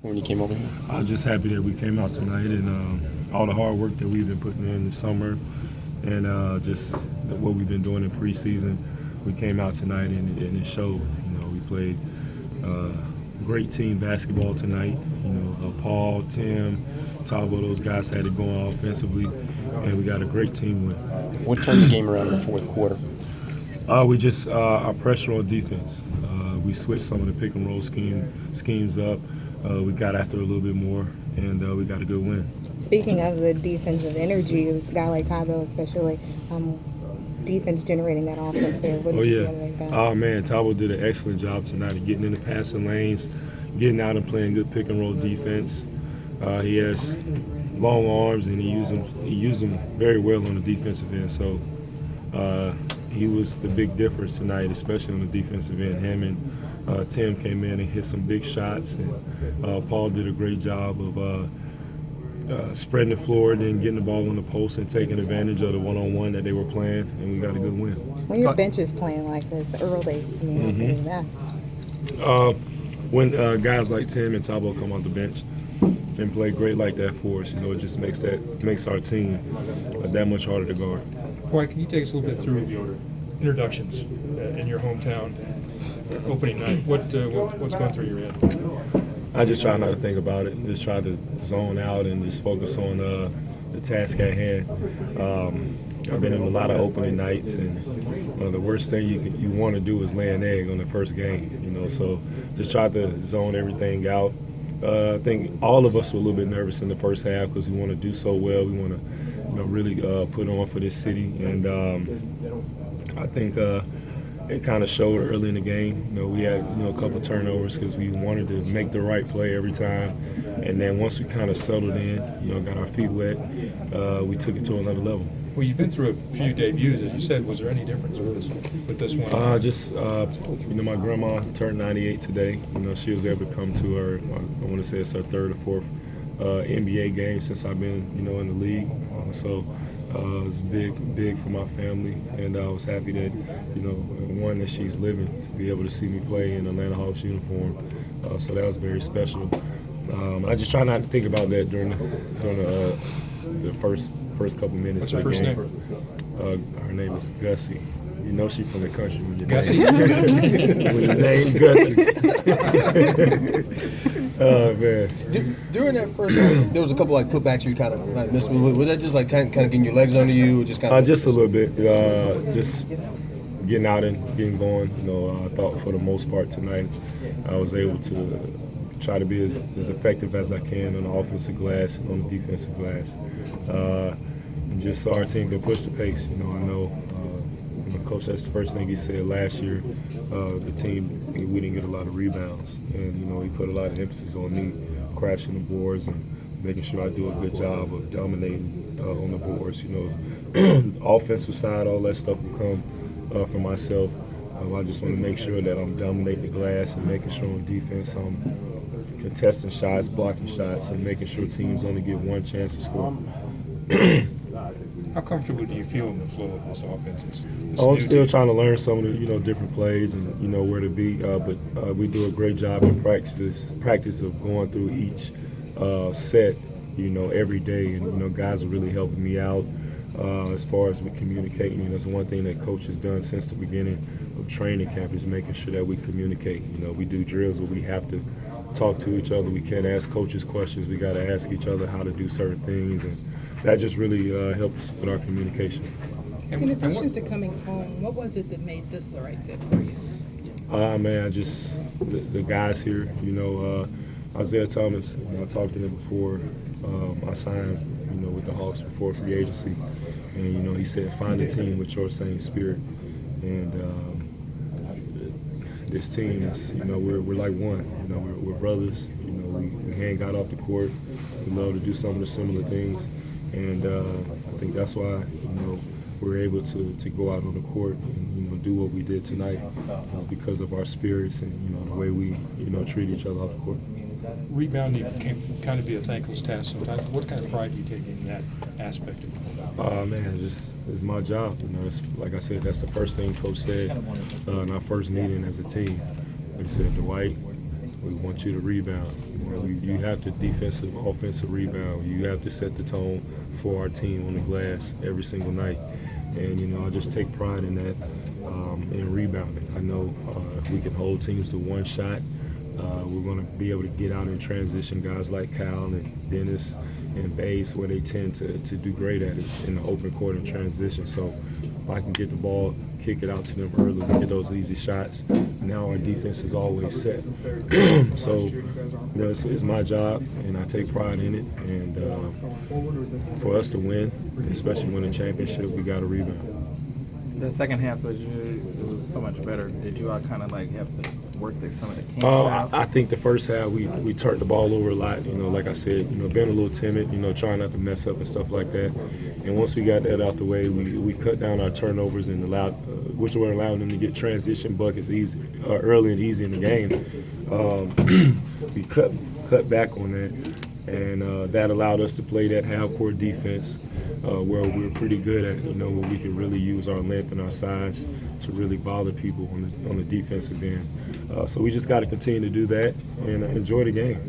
when you came over here? I was just happy that we came out tonight and all the hard work that we've been putting in the summer and just what we've been doing in preseason. We came out tonight and it showed. You know, we played great team basketball tonight. You know, Paul, Tim, Tabo, those guys had it going offensively, and we got a great team win. What turned the game around in the fourth quarter? We just our pressure on defense. We switched some of the pick and roll schemes up. We got after a little bit more, and we got a good win. Speaking of the defensive energy, it was a guy like Tabo especially, defense generating that offense there. What did you say about that? Oh, man, Tabo did an excellent job tonight of getting in the passing lanes, getting out and playing good pick and roll defense. He has long arms, and he used them very well on the defensive end. So he was the big difference tonight, especially on the defensive end. Him and Tim came in and hit some big shots, and Paul did a great job of spreading the floor and then getting the ball on the post and taking advantage of the one-on-one that they were playing, and we got a good win. When your bench is playing like this early, I mean, how that? When guys like Tim and Tabo come off the bench and play great like that for us, you know, it just makes our team that much harder to guard. Dwight, can you take us a little bit through introductions in your hometown opening night? What's going through your head? I just try not to think about it. Just try to zone out and just focus on the task at hand. I've been in a lot of opening nights, and the worst thing you want to do is lay an egg on the first game. You know, so just try to zone everything out. I think all of us were a little bit nervous in the first half because we want to do so well. We want to, really put on for this city, and I think. It kind of showed early in the game. You know, we had a couple of turnovers because we wanted to make the right play every time. And then once we kind of settled in, got our feet wet, we took it to another level. Well, you've been through a few debuts, as you said. Was there any difference with this one? My grandma turned 98 today. You know, she was able to come to her. I want to say it's her third or fourth NBA game since I've been, in the league. It was big for my family, and I was happy that, one, that she's living, to be able to see me play in Atlanta Hawks uniform. So that was very special. I just try not to think about that during the first couple minutes. What's her first name? Her name is Gussie. You know she's from the country when your Gussie. When your name Gussie. Oh man! During that first game, there was a couple putbacks you kind of missed. Was that just kind of getting your legs under you, just kind of? Just a little bit. Just getting out and getting going. I thought for the most part tonight, I was able to try to be as effective as I can on the offensive glass and on the defensive glass, and just so our team can push the pace. I know. Coach, that's the first thing he said last year. The team, we didn't get a lot of rebounds, and he put a lot of emphasis on me crashing the boards and making sure I do a good job of dominating on the boards. Offensive side, all that stuff will come from myself. I just want to make sure that I'm dominating the glass and making sure on defense I'm contesting shots, blocking shots, and making sure teams only get one chance to score. How comfortable do you feel in the flow of this offense? I'm still trying to learn some of the different plays and where to be, but we do a great job in practice of going through each set every day, and guys are really helping me out as far as with communicating. That's one thing that coach has done since the beginning of training camp is making sure that we communicate. We do drills where we have to talk to each other. We can't ask coaches questions. We got to ask each other how to do certain things, and that just really helps with our communication. In addition to coming home, what was it that made this the right fit for you? Man, just the guys here. Isaiah Thomas. I talked to him before I signed. With the Hawks before free agency, and he said find a team with your same spirit. And this team is, we're like one. We're brothers. We hang out off the court. We love to do some of the similar things. And I think that's why, we're able to go out on the court and, do what we did tonight because of our spirits and, the way we, treat each other off the court. Rebounding can kind of be a thankless task sometimes. What kind of pride do you take in that aspect of it? Man, it's my job. It's, like I said, that's the first thing Coach said in our first meeting as a team. Like I said, Dwight, We want you to rebound. You have to defensive, offensive rebound. You have to set the tone for our team on the glass every single night. And, I just take pride in that, in rebounding. I know if we can hold teams to one shot, we're going to be able to get out and transition guys like Kyle and Dennis and Bays, where they tend to do great at is in the open court and transition. So if I can get the ball, kick it out to them early, get those easy shots, now our defense is always set. So, it's my job, and I take pride in it. And for us to win, especially win a championship, we got to rebound. The second half it was so much better. Did you all kind of like have to work some of the kinks out? I think the first half we turned the ball over a lot. Like I said, being a little timid, trying not to mess up and stuff like that. And once we got that out the way, we cut down our turnovers and which were allowing them to get transition buckets early and easy in the game. We cut back on that. And that allowed us to play that half-court defense where we're pretty good at, where we can really use our length and our size to really bother people on the defensive end. So we just got to continue to do that and enjoy the game.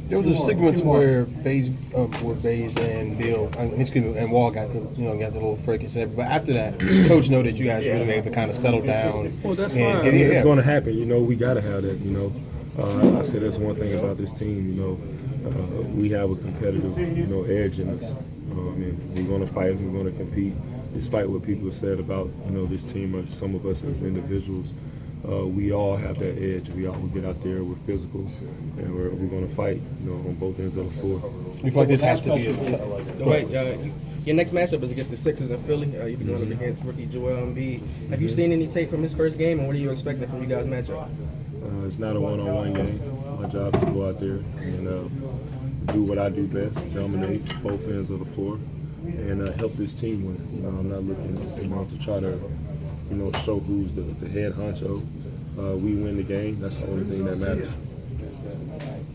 There was a segment where Bays and Bill, and Wall got the little fracas and everything. But after that, Coach know that you guys really able to kind of settle down. Well, that's fine. It's going to happen. We got to have that. I said that's one thing about this team. We have a competitive, edge in us. And we're going to fight and we're going to compete, despite what people have said about, this team or some of us as individuals. We all have that edge. We all get out there, we're physical, and we're going to fight, on both ends of the floor. You feel like this has to be Dwight, your next matchup is against the Sixers in Philly. You'll be going up against rookie Joel Embiid. Have you seen any tape from his first game, and what are you expecting from you guys' matchup? It's not a one-on-one game. My job is to go out there and do what I do best, dominate both ends of the floor, and help this team win. I'm not looking to try to show who's the head honcho. We win the game. That's the only thing that matters.